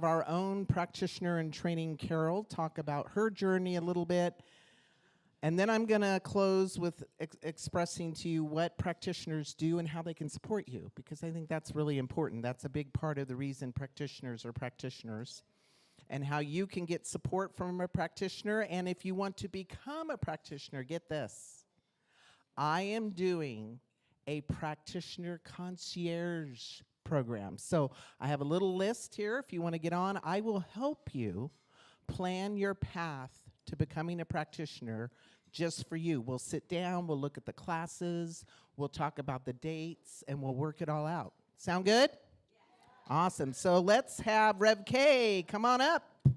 Our own practitioner in training, Carol, talk about her journey a little bit. And then I'm going to close with expressing to you what practitioners do and how they can support you, because I think that's really important. That's a big part of the reason practitioners are practitioners, and how you can get support from a practitioner. And if you want to become a practitioner, get this. I am doing a practitioner concierge program. So I have a little list here. If you want to get on, I will help you plan your path to becoming a practitioner just for you. We'll sit down, we'll look at the classes, we'll talk about the dates, and we'll work it all out. Sound good? Yeah. Awesome. So let's have Rev K come on up. All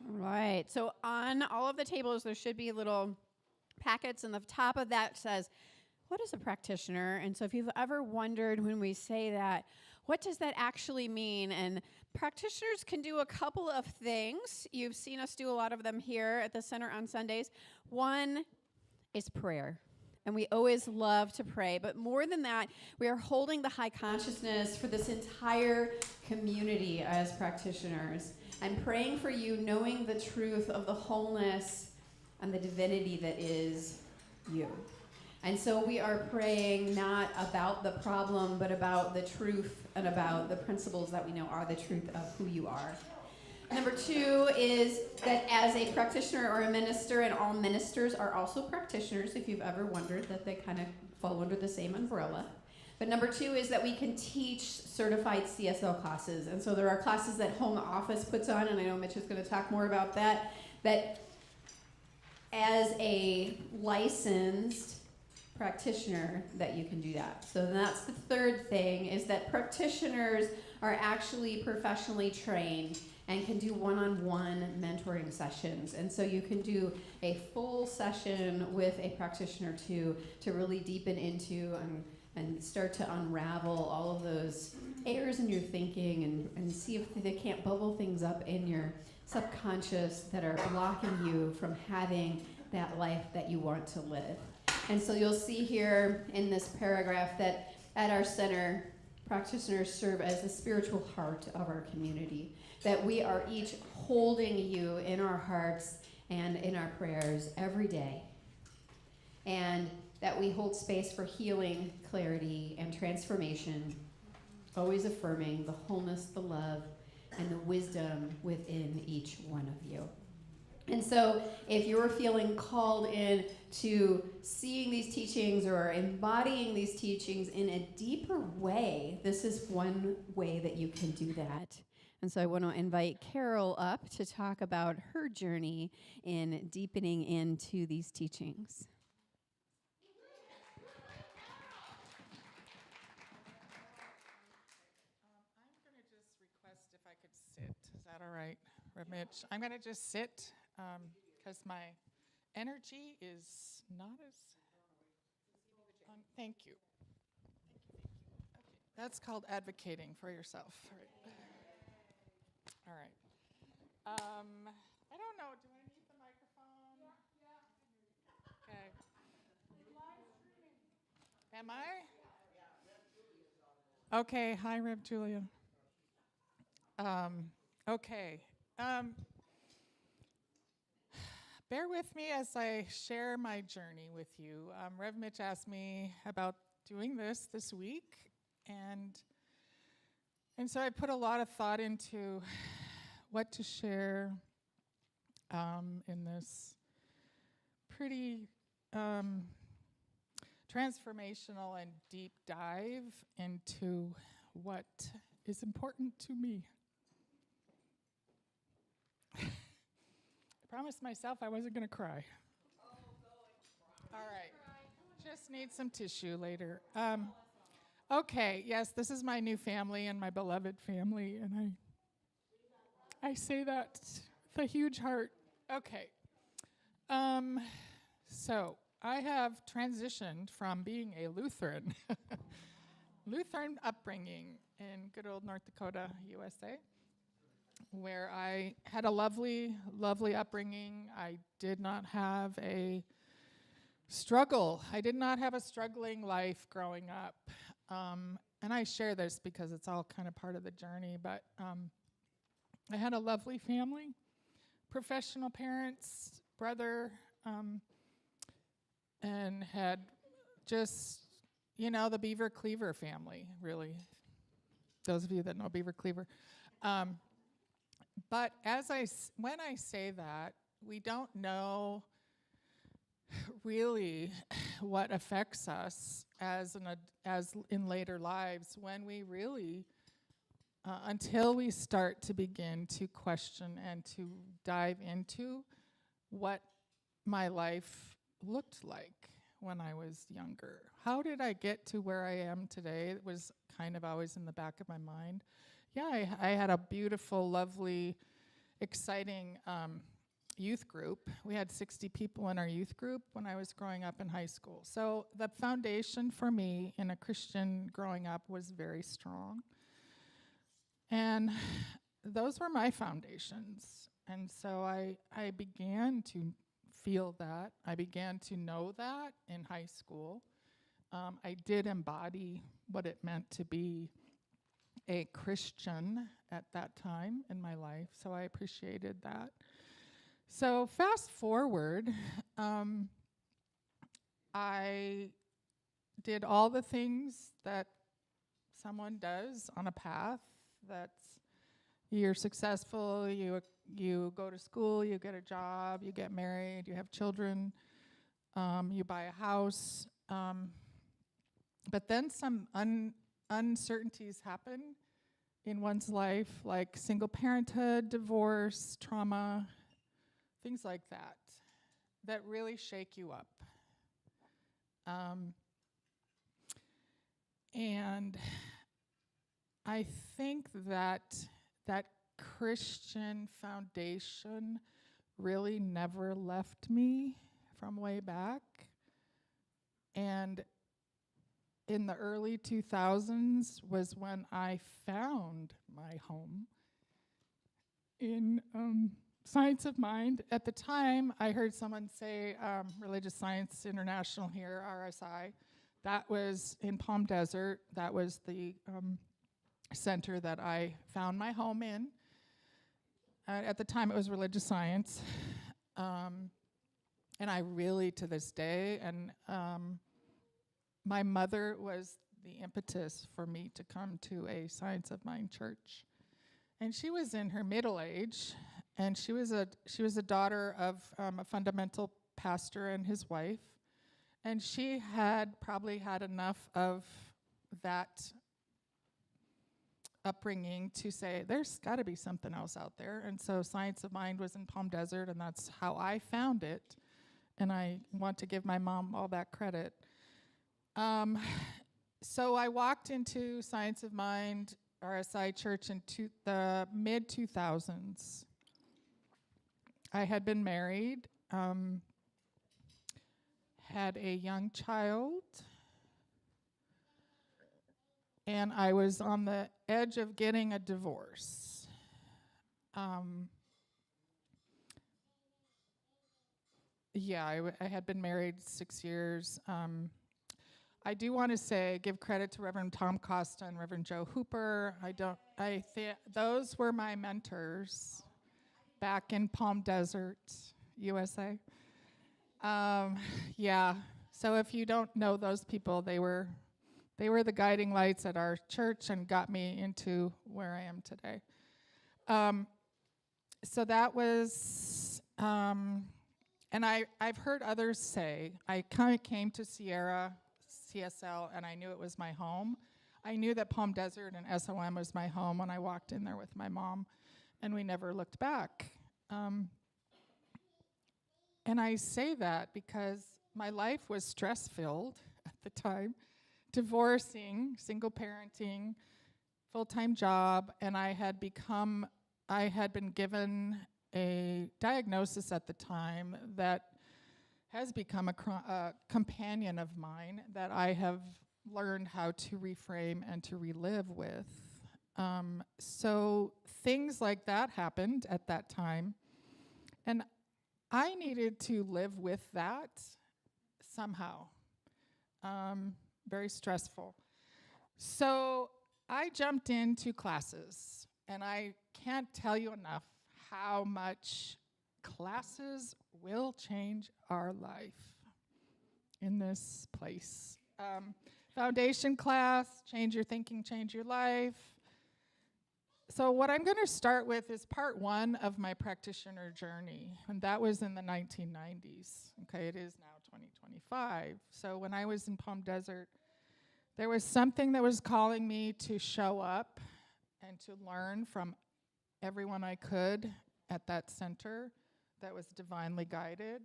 right. So on all of the tables, there should be little packets, and the top of that says, what is a practitioner? And so if you've ever wondered when we say that, what does that actually mean? And practitioners can do a couple of things. You've seen us do a lot of them here at the center on Sundays. One is prayer. And we always love to pray. But more than that, we are holding the high consciousness for this entire community as practitioners and praying for you, knowing the truth of the wholeness and the divinity that is you. And so we are praying not about the problem, but about the truth and about the principles that we know are the truth of who you are. Number two is that as a practitioner or a minister, and all ministers are also practitioners, if you've ever wondered, that they kind of fall under the same umbrella. But number two is that we can teach certified CSL classes. And so there are classes that home office puts on, and I know Mitch is going to talk more about that, that as a licensed practitioner that you can do that. So that's the third thing, is that practitioners are actually professionally trained and can do one-on-one mentoring sessions. And so you can do a full session with a practitioner to really deepen into and start to unravel all of those errors in your thinking and see if they can't bubble things up in your subconscious that are blocking you from having that life that you want to live. And so you'll see here in this paragraph that at our center, practitioners serve as the spiritual heart of our community, that we are each holding you in our hearts and in our prayers every day, and that we hold space for healing, clarity, and transformation, always affirming the wholeness, the love, and the wisdom within each one of you. And so if you're feeling called in to seeing these teachings or embodying these teachings in a deeper way, this is one way that you can do that. And so I want to invite Carol up to talk about her journey in deepening into these teachings. I'm going to just request if I could sit. Is that all right, Rev Mitch? I'm going to just sit because my energy is not as... thank you. Okay. That's called advocating for yourself. All right. I don't know. Do I need the microphone? Yeah. Okay. Am I? Okay. Hi, Rev Julia. Okay. Bear with me as I share my journey with you. Rev Mitch asked me about doing this week, and so I put a lot of thought into what to share in this pretty transformational and deep dive into what is important to me. I promised myself I wasn't going to cry. All right. Just need some tissue later. Okay, yes, this is my new family and my beloved family, and I say that with a huge heart. Okay. So I have transitioned from being a Lutheran upbringing in good old North Dakota, USA, where I had a lovely, lovely upbringing. I did not have a struggle. I did not have a struggling life growing up. And and I share this because it's all kind of part of the journey, but I had a lovely family, professional parents, brother, and had just, the Beaver Cleaver family, really. Those of you that know Beaver Cleaver. But when I say that, we don't know really what affects us as in later lives when we really, until we start to begin to question and to dive into what my life looked like when I was younger. How did I get to where I am today? It was kind of always in the back of my mind. Yeah, I had a beautiful, lovely, exciting youth group. We had 60 people in our youth group when I was growing up in high school. So the foundation for me in a Christian growing up was very strong. And those were my foundations. And so I began to feel that. I began to know that in high school. I did embody what it meant to be a Christian at that time in my life, so I appreciated that. So fast forward, I did all the things that someone does on a path that's you're successful, you go to school, you get a job, you get married, you have children, you buy a house. But then some uncertainties happen in one's life, like single parenthood, divorce, trauma, things like that, that really shake you up. And I think that Christian foundation really never left me from way back. And in the early 2000s was when I found my home in Science of Mind. At the time, I heard someone say Religious Science International here, RSI. That was in Palm Desert. That was the center that I found my home in. At the time, it was religious science. And I really, to this day, and my mother was the impetus for me to come to a Science of Mind church. And she was in her middle age, and she was a daughter of a fundamental pastor and his wife. And she had probably had enough of that upbringing to say, there's got to be something else out there. And so Science of Mind was in Palm Desert, and that's how I found it. And I want to give my mom all that credit. So I walked into Science of Mind, RSI Church in the mid-2000s. I had been married, had a young child, and I was on the edge of getting a divorce. I had been married 6 years. I do want to give credit to Reverend Tom Costa and Reverend Joe Hooper. Those were my mentors back in Palm Desert, USA. So if you don't know those people, they were the guiding lights at our church and got me into where I am today. So that was, and I've heard others say, I kind of came to Sierra, CSL, and I knew it was my home. I knew that Palm Desert and SOM was my home when I walked in there with my mom, and we never looked back. And I say that because my life was stress-filled at the time, divorcing, single parenting, full-time job, and I had been given a diagnosis at the time that has become a companion of mine that I have learned how to reframe and to relive with. So things like that happened at that time, and I needed to live with that somehow. Very stressful. So I jumped into classes, and I can't tell you enough how much classes will change our life in this place. Foundation class, change your thinking, change your life. So what I'm going to start with is part one of my practitioner journey, and that was in the 1990s. Okay, it is now 2025. So when I was in Palm Desert, there was something that was calling me to show up and to learn from everyone I could at that center that was divinely guided.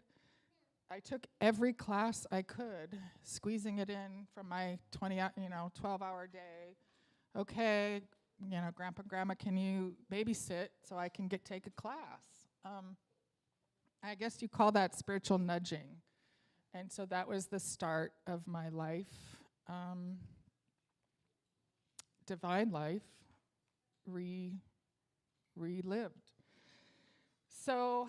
I took every class I could, squeezing it in from my 12-hour day. Okay, Grandpa, Grandma, can you babysit so I can take a class? I guess you call that spiritual nudging. And so that was the start of my life. Divine life relived. So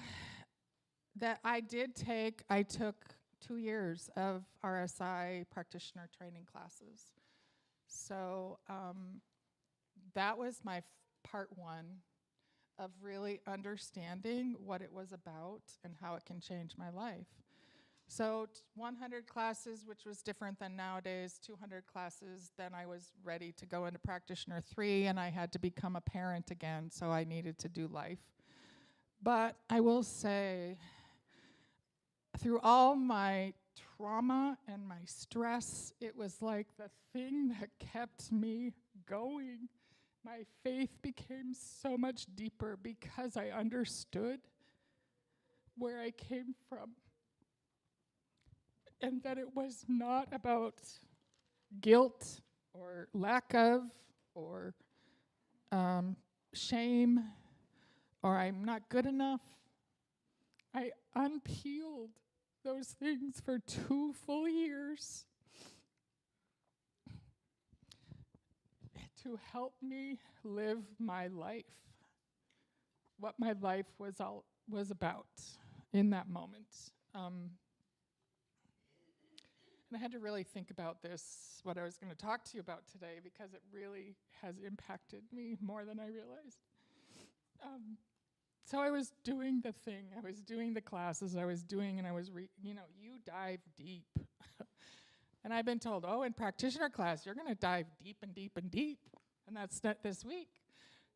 that I took 2 years of RSI practitioner training classes. So that was my part one of really understanding what it was about and how it can change my life. So 100 classes, which was different than nowadays, 200 classes, then I was ready to go into practitioner 3, and I had to become a parent again, so I needed to do life. But I will say, through all my trauma and my stress, it was like the thing that kept me going. My faith became so much deeper because I understood where I came from. And that it was not about guilt or lack of or shame or I'm not good enough. I unpeeled those things for 2 full years to help me live my life, what my life was about in that moment. And I had to really think about this, what I was going to talk to you about today, because it really has impacted me more than I realized. So I was doing the thing, I was doing the classes, I was you dive deep. And I've been told, in practitioner class, you're going to dive deep and deep and deep. And that's not this week.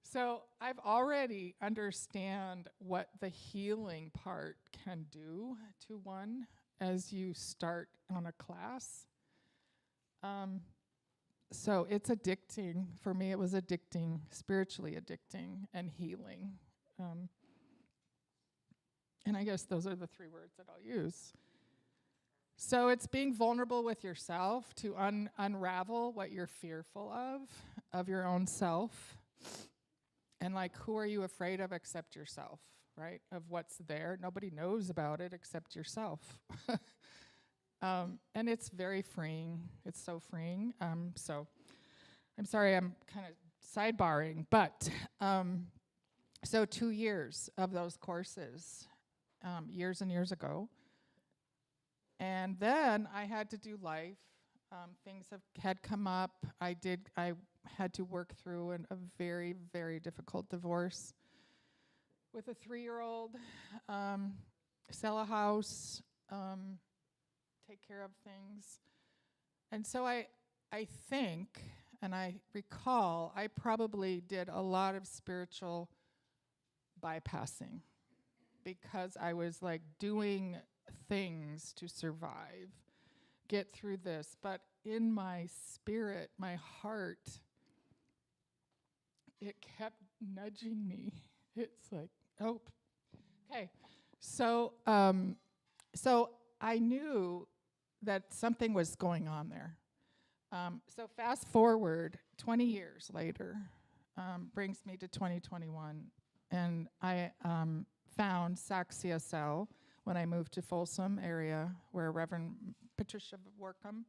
So I've already understand what the healing part can do to one as you start on a class. So it's addicting. For me, it was addicting, spiritually addicting and healing. And I guess those are the 3 words that I'll use. So it's being vulnerable with yourself to unravel what you're fearful of your own self. And who are you afraid of except yourself, right? Of what's there. Nobody knows about it except yourself. And it's very freeing. It's so freeing. So I'm sorry, I'm kind of sidebarring, but so 2 years of those courses, years and years ago. And then I had to do life. Things had come up. I had to work through a very, very difficult divorce with a 3-year-old, sell a house, take care of things. And so I think, and I recall, I probably did a lot of spiritual bypassing because I was doing things to survive, get through this. But in my spirit, my heart, it kept nudging me. It's okay. So I knew that something was going on there. So fast forward 20 years later, brings me to 2021, and I found SAC CSL when I moved to Folsom area, where Reverend Patricia Workham,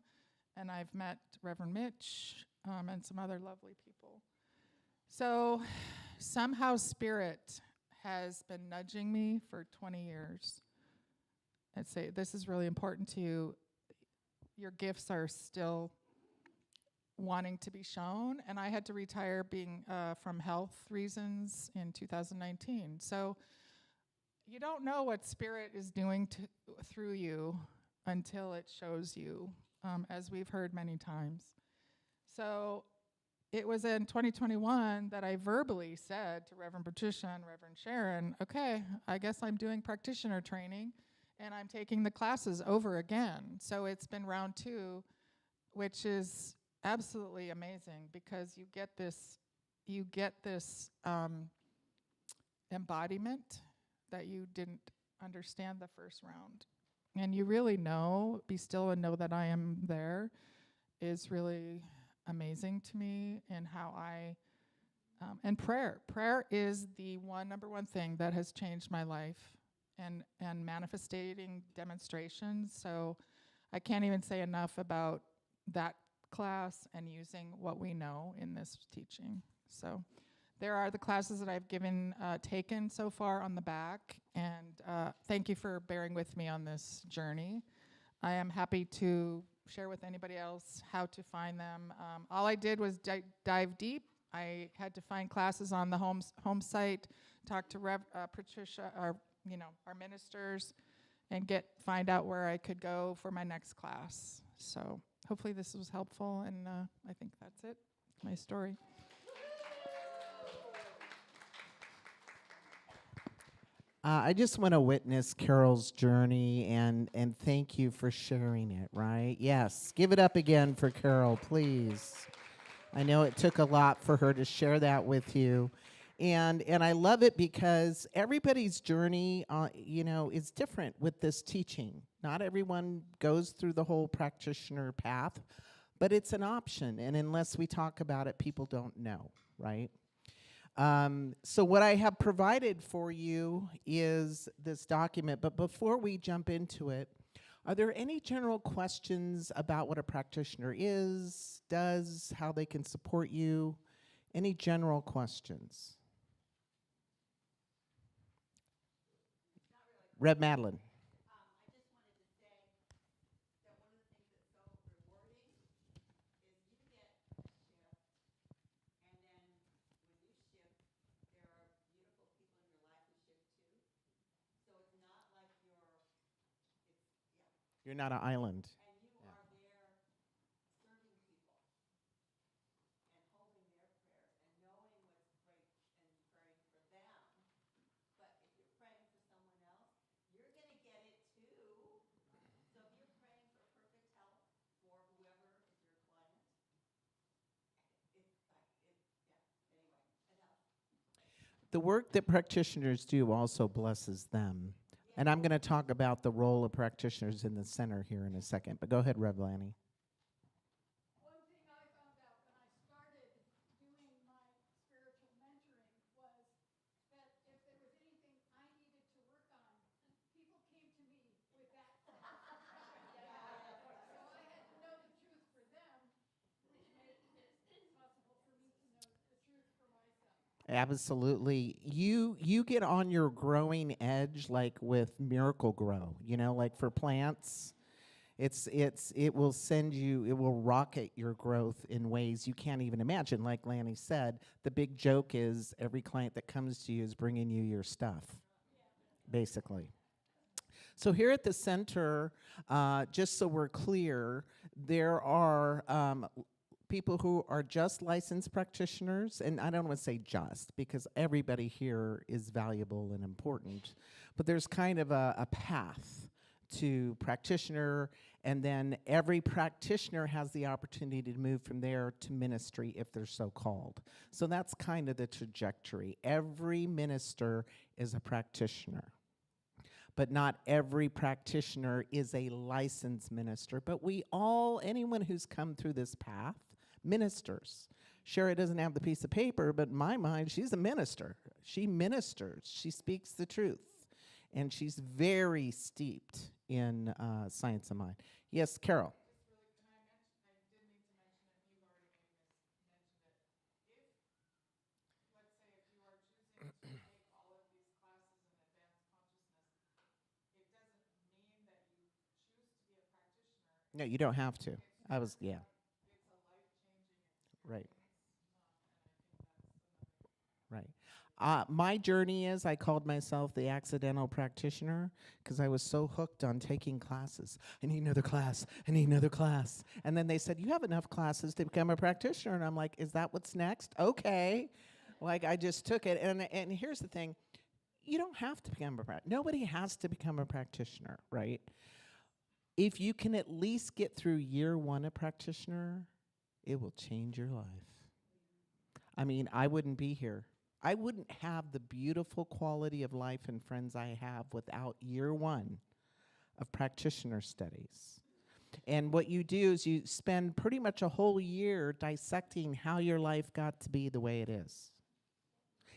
and I've met Reverend Mitch and some other lovely people. So somehow Spirit has been nudging me for 20 years. I'd say, this is really important to you. Your gifts are still wanting to be shown, and I had to retire being from health reasons in 2019. So you don't know what Spirit is doing through you until it shows you, as we've heard many times. So it was in 2021 that I verbally said to Reverend Patricia and Reverend Sharon, okay, I guess I'm doing practitioner training, and I'm taking the classes over again. So it's been round 2, which is absolutely amazing, because you get this embodiment that you didn't understand the first round. And you really know, be still and know that I am there, is really amazing to me, and how I, and prayer. Prayer is the number one thing that has changed my life, and manifesting demonstrations. So I can't even say enough about that class and using what we know in this teaching. So there are the classes that I've taken so far on the back, and thank you for bearing with me on this journey. I am happy to share with anybody else how to find them. All I did was dive deep. I had to find classes on the home site, talk to Patricia, our ministers, and find out where I could go for my next class. So hopefully this was helpful, and I think that's it, my story. I just want to witness Carol's journey and thank you for sharing it, right? Yes, give it up again for Carol, please. I know it took a lot for her to share that with you. And I love it because everybody's journey, is different with this teaching. Not everyone goes through the whole practitioner path, but it's an option. And unless we talk about it, people don't know, right? So what I have provided for you is this document. But before we jump into it, are there any general questions about what a practitioner does, how they can support you? Any general questions? Rev Madeline. You're not an island. The work that practitioners do also blesses them. And I'm going to talk about the role of practitioners in the center here in a second. But go ahead, Rev Lanny. One thing I found out when I started doing my spiritual mentoring was that if there was anything I needed to work on, people came to me with that. So I had to know the truth for them, which made it possible for me to know the truth for myself. Absolutely. You get on your growing edge like with Miracle Grow, like for plants. It will rocket your growth in ways you can't even imagine. Like Lanny said, the big joke is every client that comes to you is bringing you your stuff, basically. So here at the center, just so we're clear, there are people who are just licensed practitioners, and I don't want to say just, because everybody here is valuable and important, but there's kind of a path to practitioner, and then every practitioner has the opportunity to move from there to ministry if they're so called. So that's kind of the trajectory. Every minister is a practitioner. But not every practitioner is a licensed minister. But anyone who's come through this path, ministers. Shara doesn't have the piece of paper, but in my mind, she's a minister. She ministers. She speaks the truth. And she's very steeped in science of mind. Yes, Carol. No, you don't have to. Yeah. My journey is I called myself the accidental practitioner because I was so hooked on taking classes. I need another class. I need another class. And then they said, you have enough classes to become a practitioner. And I'm like, is that what's next? Okay. Like, I just took it. And here's the thing. You don't have to become a practitioner. Nobody has to become a practitioner, right? If you can at least get through year one a practitioner, it will change your life. I mean, I wouldn't be here. I wouldn't have the beautiful quality of life and friends I have without year one of practitioner studies. And what you do is you spend pretty much a whole year dissecting how your life got to be the way it is.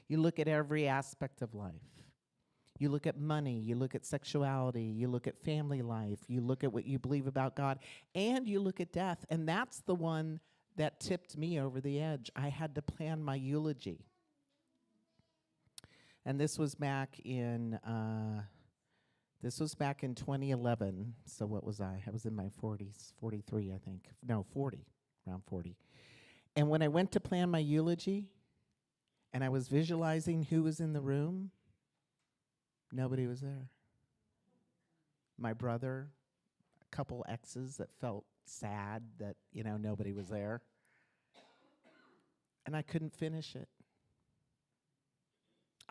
You look at every aspect of life. You look at money, you look at sexuality, you look at family life, you look at what you believe about God, and you look at death. And that's the one that tipped me over the edge. I had to plan my eulogy. And this was back in 2011. So what was I? I was in my 40s, 43, I think. No, 40, around 40. And when I went to plan my eulogy, and I was visualizing who was in the room, nobody was there. My brother, a couple exes that felt sad that, nobody was there. And I couldn't finish it.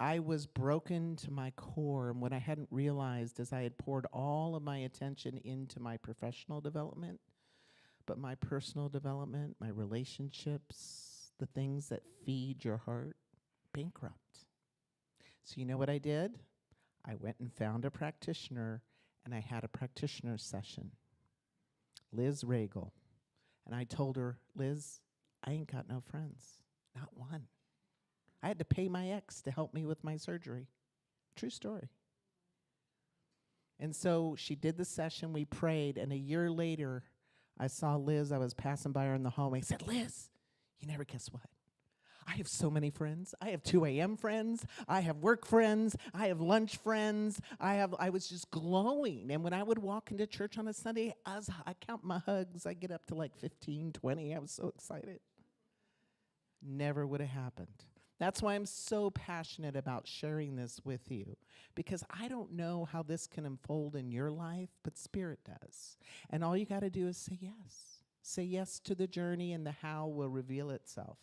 I was broken to my core, and what I hadn't realized is I had poured all of my attention into my professional development, but my personal development, my relationships, the things that feed your heart, bankrupt. So you know what I did? I went and found a practitioner, and I had a practitioner session, Liz Regal. And I told her, Liz, I ain't got no friends, not one. I had to pay my ex to help me with my surgery. True story. And so she did the session, we prayed, and a year later, I saw Liz. I was passing by her in the hallway. I said, Liz, you never guess what? I have so many friends. I have 2 a.m. friends. I have work friends. I have lunch friends. I was just glowing. And when I would walk into church on a Sunday, I count my hugs. I get up to like 15, 20. I was so excited. Never would have happened. That's why I'm so passionate about sharing this with you, because I don't know how this can unfold in your life, but Spirit does. And all you got to do is say yes. Say yes to the journey, and the how will reveal itself.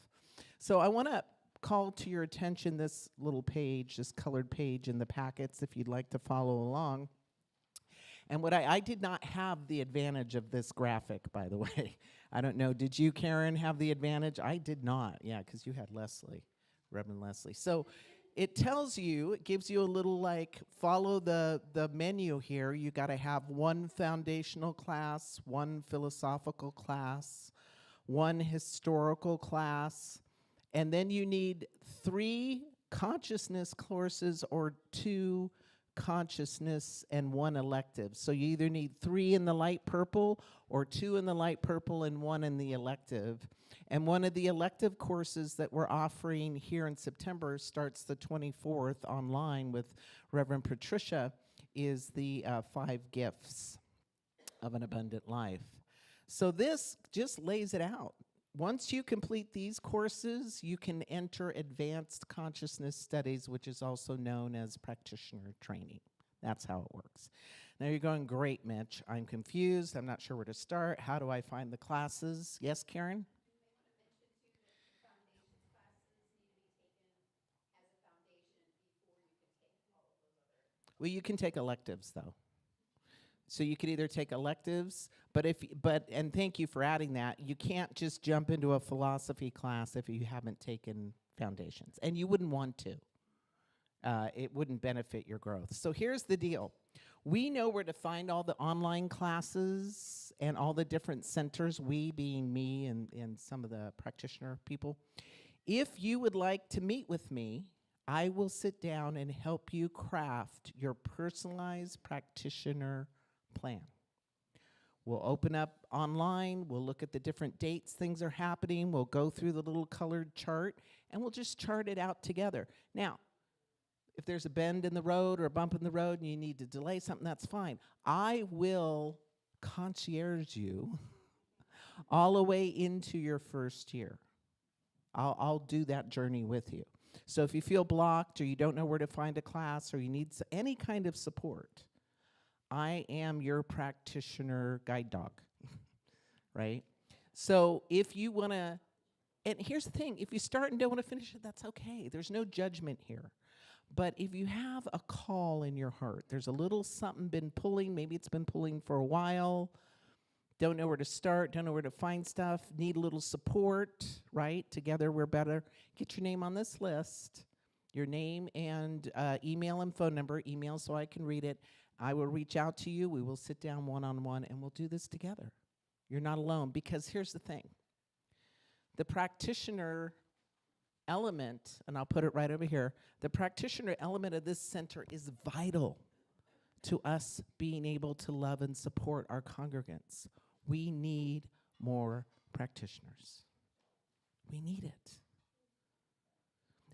So I want to call to your attention this little page, this colored page in the packets, if you'd like to follow along. And what I did not have the advantage of this graphic, by the way. I don't know, did you, Karen, have the advantage? I did not, yeah, because you had Leslie, Reverend Leslie. So it tells you, it gives you a little follow the menu here. You got to have one foundational class, one philosophical class, one historical class, and then you need 3 consciousness courses or 2 consciousness and 1 elective. So you either need 3 in the light purple or 2 in the light purple and 1 in the elective. And one of the elective courses that we're offering here in September starts the 24th online with Reverend Patricia, is the 5 gifts of an abundant life. So this just lays it out. Once you complete these courses, you can enter advanced consciousness studies, which is also known as practitioner training. That's how it works. Now you're going, great, Mitch. I'm confused. I'm not sure where to start. How do I find the classes? Yes, Karen? Well, you can take electives, though. So you could either take electives, and thank you for adding that. You can't just jump into a philosophy class if you haven't taken foundations, and you wouldn't want to. It wouldn't benefit your growth. So here's the deal. We know where to find all the online classes and all the different centers, we being me and some of the practitioner people. If you would like to meet with me, I will sit down and help you craft your personalized practitioner plan. We'll open up online, we'll look at the different dates things are happening, we'll go through the little colored chart, and we'll just chart it out together. Now, if there's a bend in the road or a bump in the road and you need to delay something, that's fine. I will concierge you all the way into your first year. I'll do that journey with you. So if you feel blocked or you don't know where to find a class or you need any kind of support, I am your practitioner guide dog, right? So if you want to, and here's the thing, if you start and don't want to finish it, that's okay. There's no judgment here. But if you have a call in your heart, there's a little something been pulling, maybe it's been pulling for a while, don't know where to start, don't know where to find stuff, need a little support, right? Together we're better. Get your name on this list, your name and email and phone number, email so I can read it. I will reach out to you, we will sit down one-on-one, and we'll do this together. You're not alone, because here's the thing. The practitioner element, and I'll put it right over here, the practitioner element of this center is vital to us being able to love and support our congregants. We need more practitioners. We need it.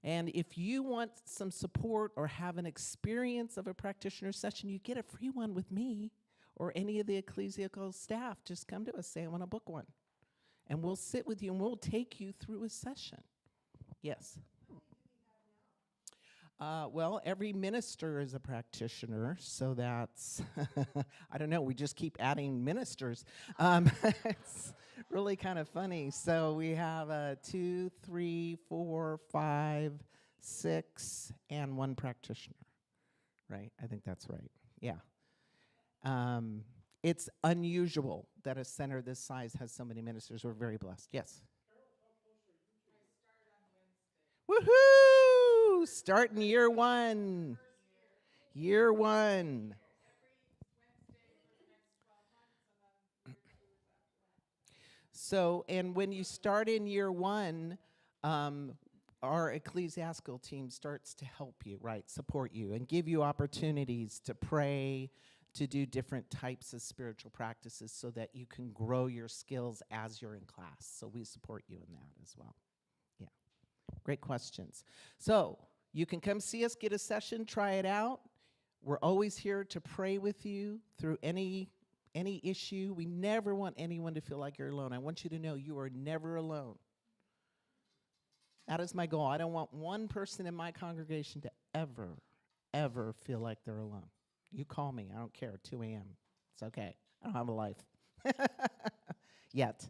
And if you want some support or have an experience of a practitioner session, you get a free one with me or any of the ecclesiastical staff. Just come to us, say, I want to book one. And we'll sit with you and we'll take you through a session. Yes? Well, every minister is a practitioner, so that's, I don't know, we just keep adding ministers. It's really kind of funny. So we have 2, 3, 4, 5, 6, and 1 practitioner, right? I think that's right, yeah. It's unusual that a center this size has so many ministers. We're very blessed. Yes? Woohoo! Starting year 1. Year 1. So, and when you start in year 1, our ecclesiastical team starts to help you, right? Support you and give you opportunities to pray, to do different types of spiritual practices so that you can grow your skills as you're in class. So we support you in that as well. Yeah, great questions. So you can come see us, get a session, try it out. We're always here to pray with you through any issue. We never want anyone to feel like you're alone. I want you to know you are never alone. That is my goal. I don't want one person in my congregation to ever feel like they're alone. You call me. I don't care. 2 a.m. It's okay. I don't have a life. Yet.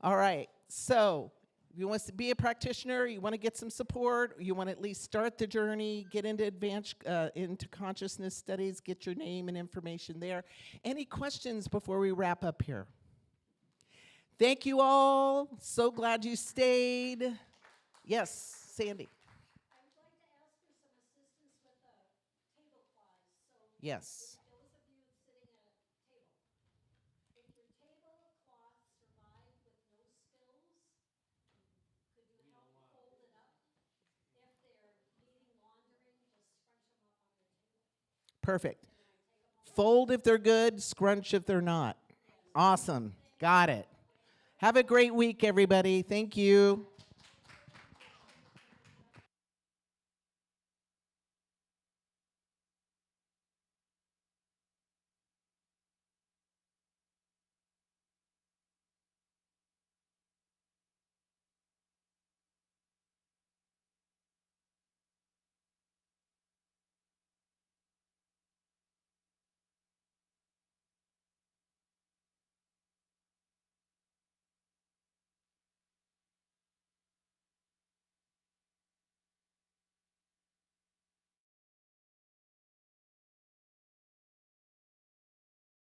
All right. So if you want to be a practitioner, you want to get some support, you want to at least start the journey, get into into consciousness studies, get your name and information there. Any questions before we wrap up here? Thank you all. So glad you stayed. Yes, Sandy. I would like to ask for some assistance with the tablecloths. So Yes. those of you sitting at a table, if your tablecloth survived with no spills, could you help fold it up? If they're needing laundering, just scrunch them up on your table. Perfect. Fold if they're good, scrunch if they're not. Awesome. Got it. Have a great week, everybody. Thank you.